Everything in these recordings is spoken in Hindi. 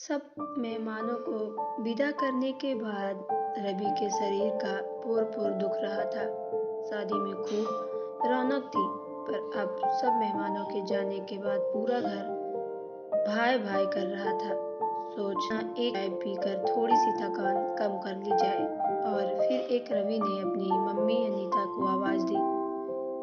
सब मेहमानों को विदा करने के बाद रवि के शरीर का पोर-पोर दुख रहा था। शादी में खूब रौनक थी, पर अब सब मेहमानों के जाने के बाद पूरा घर भाई-भाई कर रहा था। सोचा एक चाय पीकर थोड़ी-सी थकान कम कर ली जाए और फिर एक रवि ने अपनी मम्मी अनीता को आवाज़ दी,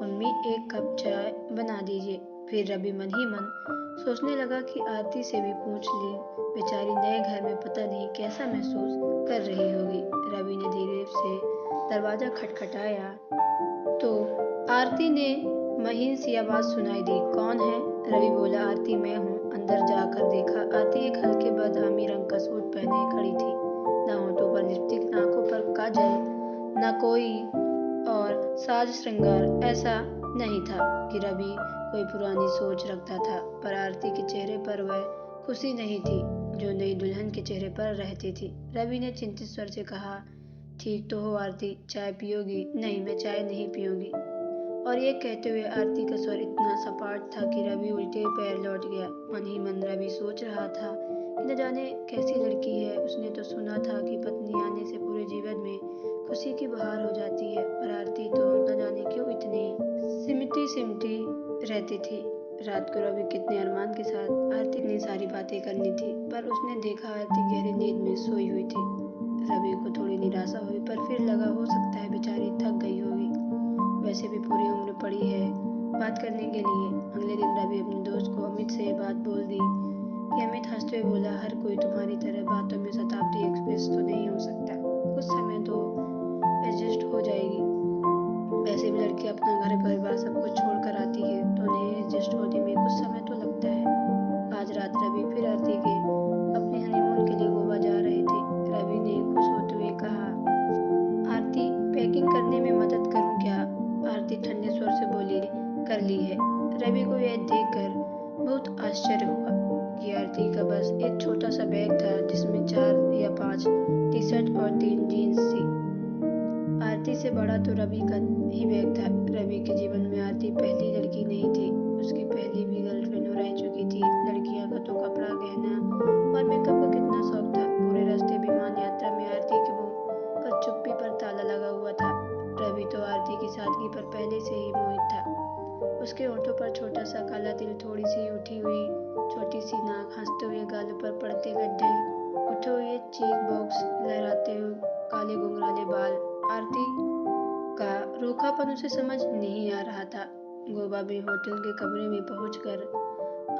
"मम्मी, एक कप चाय बना दीजिए।" फिर रवि मन ही मन सोचने लगा कि आरती से भी पूछ लें, बेचारी नए घर में पता नहीं कैसा महसूस कर रही होगी। रवि ने धीरे से दरवाज़ा खटखटाया तो आरती ने महीन सी आवाज़ सुनाई दी, "कौन है?" रवि बोला, "आरती, मैं हूँ।" अंदर जाकर देखा, आरती एक हल्के बादामी रंग का सूट पहने खड़ी थी। ना होठों पर लिपस्टिक, ना आंखों पर काजल, ना कोई और साज श्रृंगार। ऐसा नहीं था कि रवि कोई पुरानी सोच रखता था, पर आरती के चेहरे पर वह खुशी नहीं थी जो नई दुल्हन के चेहरे पर रहती थी। रवि ने चिंतित स्वर से कहा, "ठीक तो हो आरती, चाय पियोगी?" "नहीं, मैं चाय नहीं पीऊंगी।" और ये कहते हुए आरती का स्वर इतना सपाट था कि रवि उल्टे पैर लौट गया। मन ही मन रवि सोच रहा था कि न जाने कैसी लड़की है। उसने तो सुना था कि पत्नी आने से पूरे जीवन में खुशी की बहार हो जाती है, पर आरती तो न जाने क्यों इतनी सिमटी सिमटी रहती थी। रात को रवि कितने अरमान के साथ आरती ने सारी बातें करनी थी, पर उसने देखा आरती गहरी नींद में सोई हुई थी। रवि को थोड़ी निराशा हुई, पर फिर लगा हो सकता है बेचारी थक गई होगी, वैसे भी पूरी उम्र पड़ी है बात करने के लिए। अगले दिन रवि अपने दोस्त को अमित से ये बात बोल दी कि अमित हंसते हुए बोला, "हर कोई तुम्हारी तरह बातों में शताब्दी एक्सप्रेस तो नहीं हो सकता, कुछ समय तो एडजस्ट हो जाएगी। वैसे भी लड़की अपना घर परिवार सब कुछ छोड़ कर आती है, तो उन्हें एडजस्ट होने में कुछ समय तो लगता है।" आज रात रवि फिर आरती के अपने हनीमून के लिए गोवा जा रहे थे। रवि ने खुश होते हुए कहा, "आरती, पैकिंग करने में मदद करूं क्या?" आरती ठंडे स्वर से बोली, "कर ली है।" रवि को यह देखकर बहुत आश्चर्य हुआ कि आरती का बस एक छोटा सा बैग था जिसमें 4 या 5 टी-शर्ट और 3 जीन्स थी। आरती से बड़ा तो रवि का ही बैग था। रवि के जीवन में आरती पहली लड़की नहीं थी, उसकी पहली भी गर्लफ्रेंड रह चुकी थी। लड़कियां का तो कपड़ा, गहना और मेकअप का कितना शौक था। पूरे रास्ते विमान यात्रा में आरती के मुंह पर चुप्पी पर ताला लगा हुआ था। रवि तो आरती की सादगी पर पहले से ही मोहित था। उसके होठों पर छोटा सा काला तिल, थोड़ी सी उठी हुई छोटी सी नाक, हंसते हुए गालों पर पड़ते गड्ढे, उठे हुए चीक बॉक्स, लहराते हुए काले घुंघराले बाल। आरती का रूखापन उसे समझ नहीं आ रहा था। गोवा में होटल के कमरे में पहुंचकर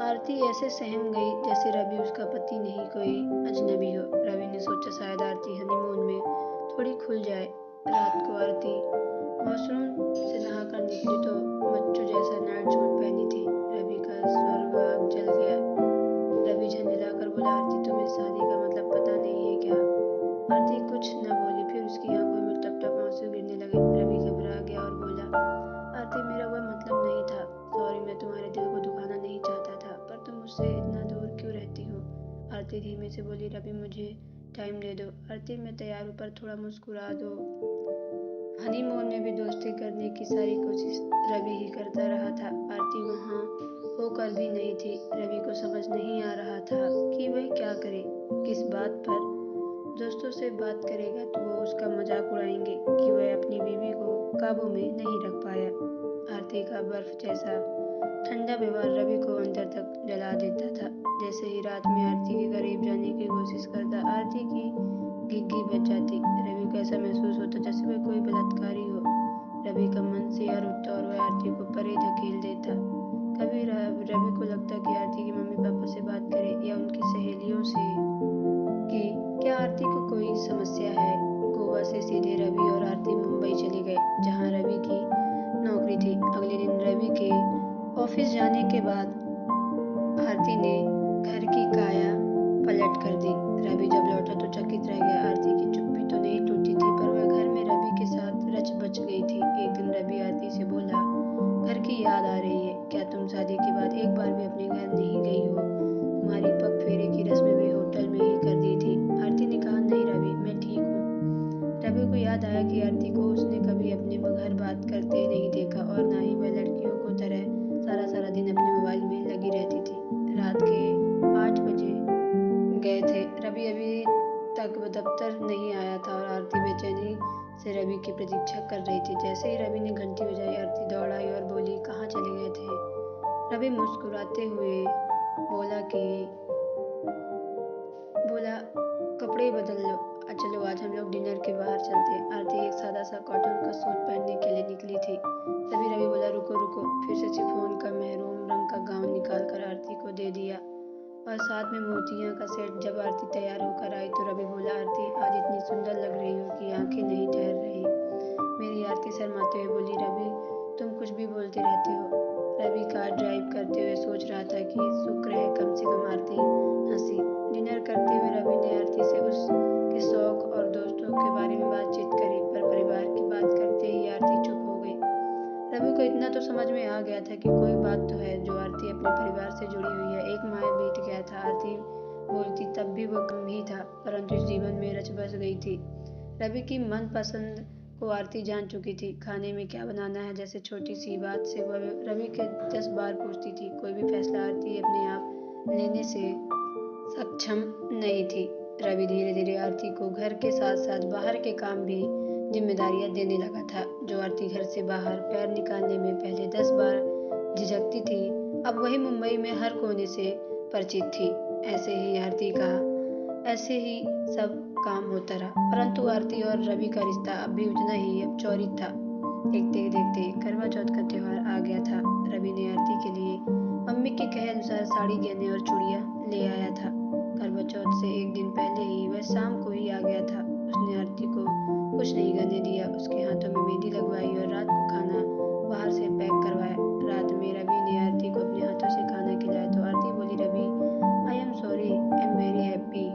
आरती ऐसे सहम गई जैसे रवि उसका पति नहीं, कोई अजनबी हो। रवि ने सोचा शायद आरती हनीमून में थोड़ी खुल जाए। रात को आरती वॉशरूम से नहाकर निकली तो बच्चों जैसा नाइट सूट पहनी थी। रवि का स्वर्ग जल गया। रवि झंझलाकर बोला, "आरती, तुम्हें शादी का मतलब पता नहीं है क्या?" आरती कुछ न बोली, फिर उसकी आंखों में टप टप आंसू गिरने लगे। रवि घबरा गया और बोला, "आरती, मेरा वह मतलब नहीं था। सॉरी, मैं तुम्हारे दिल को दुखाना नहीं चाहता था, पर तुम मुझसे इतना दूर क्यों रहती हो?" आरती धीमे से बोली, "रवि, मुझे टाइम दे दो।" "आरती, मैं तैयार हूँ, पर थोड़ा मुस्कुरा दो।" हनीमून में भी दोस्ती करने की सारी कोशिश रवि ही करता रहा था। आरती वहां होकर भी नहीं थी। रवि को समझ नहीं आ रहा था कि वह क्या करे, किस बात पर। दोस्तों से बात करेगा तो वो उसका मजाक उड़ाएंगे कि वह अपनी बीवी को काबू में नहीं रख पाया। आरती का बर्फ जैसा ठंडा व्यवहार रवि को अंदर तक जला देता था। जैसे ही रात में आरती के करीब जाने की कोशिश करता, आरती की घिघी बज जाती। रवि को ऐसा महसूस होता जैसे वह कोई बलात्कारी हो। रवि का मन सिहर उठता और वह आरती को परे धकेल देता। कभी रवि को लगता कि आरती के मम्मी पापा से बात करे या उनकी सहेलियों से कि क्या आरती को कोई समस्या है। गोवा से सीधे रवि और आरती मुंबई चले गए, जहां रवि की नौकरी थी। अगले दिन रवि के ऑफिस जाने के बाद आरती ने घर की काया पलट कर दी। रवि जब लौटा तो चकित रह गया। आरती की चुप्पी तो नहीं टूटी थी, पर वह घर में रवि के साथ रच बच गई थी। एक दिन रवि आरती से बोला, "घर की याद आ रही है क्या? तुम शादी के बाद एक बार भी अपने घर नहीं गई हो। तुम्हारी तक वो दफ्तर नहीं आया था और आरती बेचैनी से रवि की प्रतीक्षा कर रही थी। जैसे ही रवि ने घंटी बजाई, आरती दौड़ आई और बोली, कहाँ चले गए थे? रवि मुस्कुराते हुए बोला कपड़े बदल लो, चलो आज हम लोग डिनर के बाहर चलते हैं। आरती एक सादा सा कॉटन का सूट पहनने के लिए निकली थी, तभी रवि बोला, रुको रुको। फिर से शिफॉन का मेहरून रंग का गाउन निकाल कर आरती को दे दिया और साथ में मोतियों का सेट। जब आरती तैयार होकर आई तो रवि बोला, आरती आज इतनी सुंदर लग रही हो कि आंखें नहीं ठहर रही। मेरी आरती शर्माते हुए बोली, रवि तुम कुछ भी बोलते रहते हो। रवि कार ड्राइव करते हुए सोच रहा था कि शुक्र है कम से कम आरती हंसी। डिनर करते हुए रवि ने आरती से उसके शौक और दोस्तों के बारे में बातचीत करी, पर परिवार की बात करते ही आरती चुप हो गई। रवि को इतना तो समझ में आ गया था कि कोई बात तो है जो आरती अपने परिवार से जुड़ी हुई है। एक माह बीत गया था, आरती बोलती तब भी वो कम ही था, परंतु इस जीवन में रच बस गई थी। रवि की मनपसंद को आरती जान चुकी थी। खाने में क्या बनाना है जैसे छोटी सी बात से वह रवि के 10 बार पूछती थी। कोई भी फैसला आरती अपने आप लेने से सक्षम नहीं थी। रवि धीरे धीरे आरती को घर के साथ साथ बाहर के काम भी जिम्मेदारियां देने लगा था। जो आरती घर से बाहर पैर निकालने में पहले 10 बार झिझकती थी, अब वही मुंबई में हर कोने से परिचित थी। ऐसे ही सब काम होता रहा, परंतु आरती और रवि का रिश्ता अब भी उतना ही अपचौरित था। देखते देखते करवा चौथ का त्योहार आ गया था। रवि ने आरती के लिए मम्मी के कहे अनुसार साड़ी, गहने और चूड़ियां ले आया था। करवा चौथ से एक दिन पहले ही वह शाम को ही आ गया था। उसने आरती को कुछ नहीं करने दिया, उसके हाथों में मेहंदी लगवाई और रात को खाना बाहर से पैक करवाया। रात में रवि ने आरती को अपने हाथों से खाना खिलाया तो आरती बोली, Ravi I am sorry, I am very happy.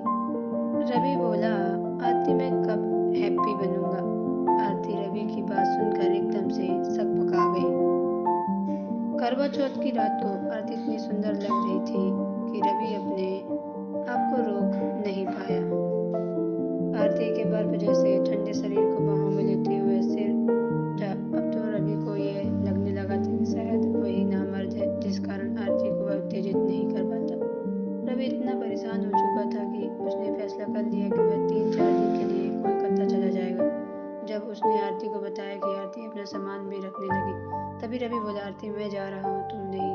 Ravi बोला, आरती मैं कब हैप्पी बनूंगा? आरती रवि की बात सुनकर एकदम से सकपका गई। करवा चौथ की रात को आरती इतनी सुंदर लग रही थी कि रवि अपने आप को रोक नहीं पाया। आरती के बर्फ जैसे ठंडे शरीर को बाहों में लेते हुए सिर उठा। अब तो रवि को ये लगने लगा था कि शायद वही नामर्द है जिस कारण आरती को वह उत्तेजित नहीं कर पाता। रवि इतना परेशान हो चुका था कि उसने फैसला कर लिया कि वह 3-4 दिन के लिए कोलकाता चला जाएगा। जब उसने आरती को बताया कि आरती अपना सामान भी रखने लगी, तभी रवि बोला, आरती मैं जा रहा हूँ, तुम नहीं।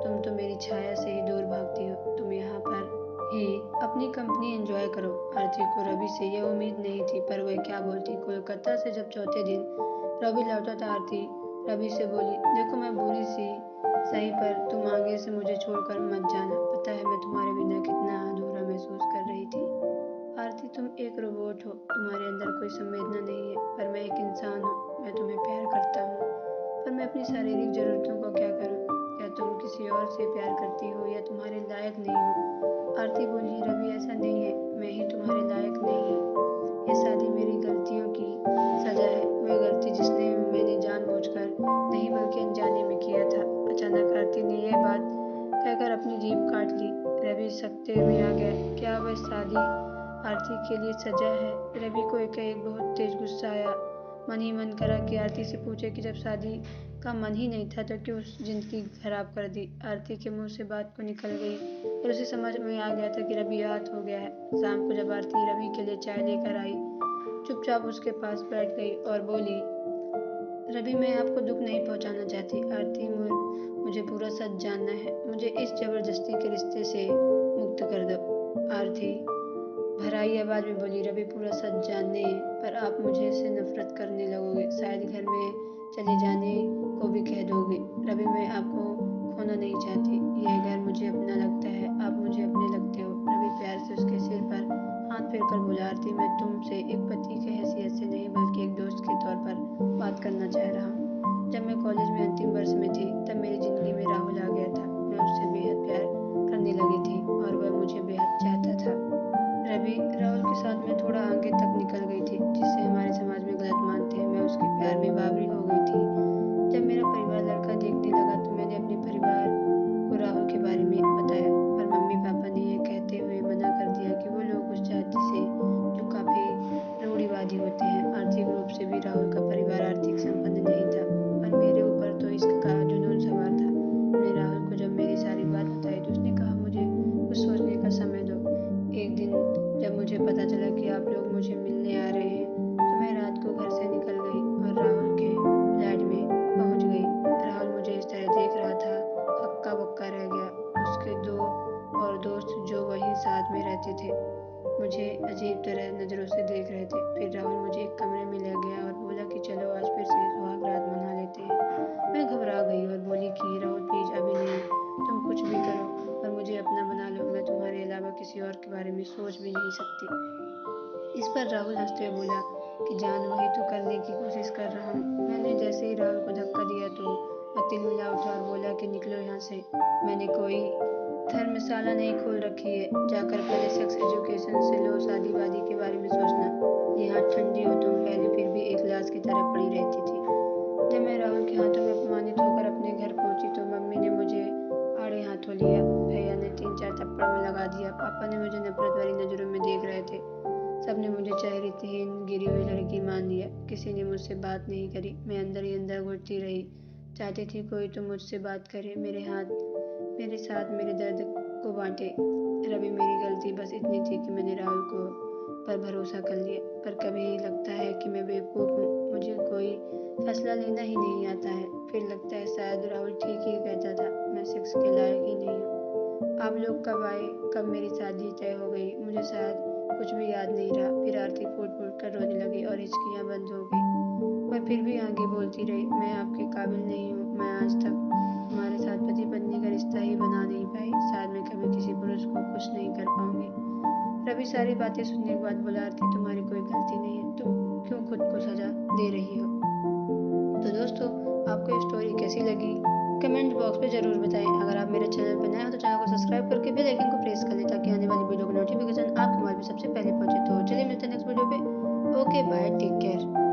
तुम तो मेरी छाया से ही दूर भागती हो। तुम यहाँ पर ही अपनी कंपनी एंजॉय करो। आरती को रवि से यह उम्मीद नहीं थी, पर वह क्या बोलती। कोलकाता से जब चौथे दिन रवि लौटा था, आरती रवि से बोली, देखो मैं बुरी सी सही, पर तुम आगे से मुझे छोड़कर मत जाना। पता है मैं तुम्हारे बिना कितना अधूरा महसूस कर रही थी। आरती तुम एक रोबोट हो, तुम्हारे अंदर कोई संवेदना नहीं है, पर मैं एक इंसान हूँ। मैं तुम्हें प्यार करता हूँ, पर मैं अपनी शारीरिक जरूरतों को क्या करूँ? क्या तुम किसी और से प्यार करती हो या तुम्हारे लायक नहीं हो? आरती बोली, रवि ऐसा नहीं है, मैं ही तुम्हारे लायक नहीं हूँ। ये शादी मेरी गलतियों की सजा है, वह गलती जिसने मैंने जानबूझकर नहीं बल्कि अनजाने में किया था। अचानक आरती ने यह बात कहकर अपनी जीभ काट ली। रवि सकते में आ गया। क्या वह शादी आरती के लिए सजा है? रवि को एकाएक बहुत तेज गुस्सा आया। मन ही मन करा कि आरती से पूछे कि जब शादी का मन ही नहीं था तो क्यों जिंदगी खराब कर दी। आरती के मुंह से बात को निकल गई और उसे समझ में आ गया था कि रवि आहत हो गया है। शाम को जब आरती रवि के लिए चाय लेकर आई, चुपचाप उसके पास बैठ गई और बोली, रवि मैं आपको दुख नहीं पहुंचाना चाहती। आरती मुझे पूरा सच जानना है। मुझे इस जबरदस्ती के रिश्ते से मुक्त कर दो। आरती भराई आवाज में बोली, रवि पूरा सच जानने पर आप मुझे से नफरत करने लगोगे, शायद घर में चले जाने को भी कह दोगे। रवि मैं आपको खोना नहीं चाहती, यह घर मुझे अपना लगता है, आप मुझे अपने लगते हो। रवि प्यार से उसके सिर पर हाथ फेरकर बोला, आरती मैं तुमसे एक पति के हैसियत से नहीं बल्कि एक दोस्त के तौर पर बात करना चाह रहा हूँ। जब मैं कॉलेज में अंतिम वर्ष में थी तब मेरी जिंदगी में राहुल आ गया था। मैं उससे बेहद प्यार करने लगी थी और वह मुझे बेहद चाहता था। रवि राहुल के साथ मैं थोड़ा आगे तक निकल गई थी, जिससे हमारे समाज में गलत मानते हैं। मैं उसके प्यार में बावरी हो गई थी। जब मेरा परिवार लड़का देखने लगा तो मैंने अपने परिवार को राहुल के बारे में बताया, पर मम्मी पापा ने यह कहते हुए मना कर दिया कि वो लोग उस जाति से जो काफी रूढ़िवादी होते हैं। आर्थिक रूप से भी राहुल का परिवार आर्थिक संपन्न नहीं था, पर मेरे ऊपर तो मुझे पता चला कि आप लोग मुझे मिलने आ रहे हैं तो मैं रात को घर से निकल गई और राहुल के फ्लैट में पहुंच गई। राहुल मुझे इस तरह देख रहा था, हक्का बक्का रह गया। उसके दो और दोस्त जो वहीं साथ में रहते थे मुझे अजीब तरह नज़रों से देख रहे थे। फिर राहुल मुझे एक कमरे में ले गया और बोला कि चलो आज फिर से सुहाग रात मना लेते हैं। मैं घबरा गई और बोली कि राहुल प्लीज़ अभी नहीं, तुम कुछ भी करो और मुझे अपना बना लो, मैं तुम्हारे अलावा किसी और के बारे में सोच भी नहीं सकती। इस पर राहुल हंसते हुए बोला कि जान वही तो करने की कोशिश कर रहा हूँ। मैंने जैसे ही राहुल को धक्का दिया तो वह तिलमिला उठा और बोला कि निकलो यहाँ से, मैंने कोई धर्मशाला नहीं खोल रखी है, जाकर पहले सेक्स एजुकेशन से लो, शादी वादी के बारे में सोचना। यहाँ ठंडी हो तुम, पहले फिर भी एक लाश की तरह पड़ी रहती थी। जब मैं राहुल के हाथों में अपमानित होकर अपने घर पहुंची तो मम्मी ने मुझे आड़े हाथों लिया, भैया ने 3-4 थप्पड़ में लगा दिया, पापा ने मुझे नफरत भरी नज़रों में देख रहे थे। सबने मुझे चरित्रहीन गिरी हुई लड़की मान लिया। किसी ने मुझसे बात नहीं करी। मैं अंदर ही अंदर घुटती रही, चाहती थी कोई तो मुझसे बात करे, मेरे साथ मेरे दर्द को बांटे। रवि, मेरी गलती बस इतनी थी कि मैंने राहुल को पर भरोसा कर लिया। पर कभी लगता है कि मैं बेवकूफ़ हूँ, मुझे कोई फैसला लेना ही नहीं आता है। फिर लगता है शायद राहुल ठीक ही कहता था, मैं सेक्स के लायक ही नहीं हूँ। आप लोग कब आए, कब मेरी शादी तय हो गई, मुझे शायद कुछ भी याद नहीं रहा। फिर आरती फूट फूट कर रोने लगी और हिचकियाँ बंद हो गई। पर फिर भी आगे बोलती रही, मैं आपके काबिल नहीं हूँ, मैं आज तक तुम्हारे साथ पति पत्नी का रिश्ता ही बना नहीं पाई, शायद मैं कभी किसी पुरुष को खुश नहीं कर पाऊंगी। रवि सारी बातें सुनने के बाद बोला, आरती तुम्हारी कोई गलती नहीं है, तुम क्यों खुद को सजा दे रही हो। तो दोस्तों, आपको ये स्टोरी कैसी लगी कमेंट बॉक्स में ज़रूर बताएं। अगर आप मेरे चैनल पर नए हो तो चैनल को सब्सक्राइब करके बेल आइकन को प्रेस कर लें ताकि आने वाली वीडियो का नोटिफिकेशन आपके मोबाइल में सबसे पहले पहुंचे। तो चलिए मिलते हैं नेक्स्ट वीडियो पे। Okay bye, take care.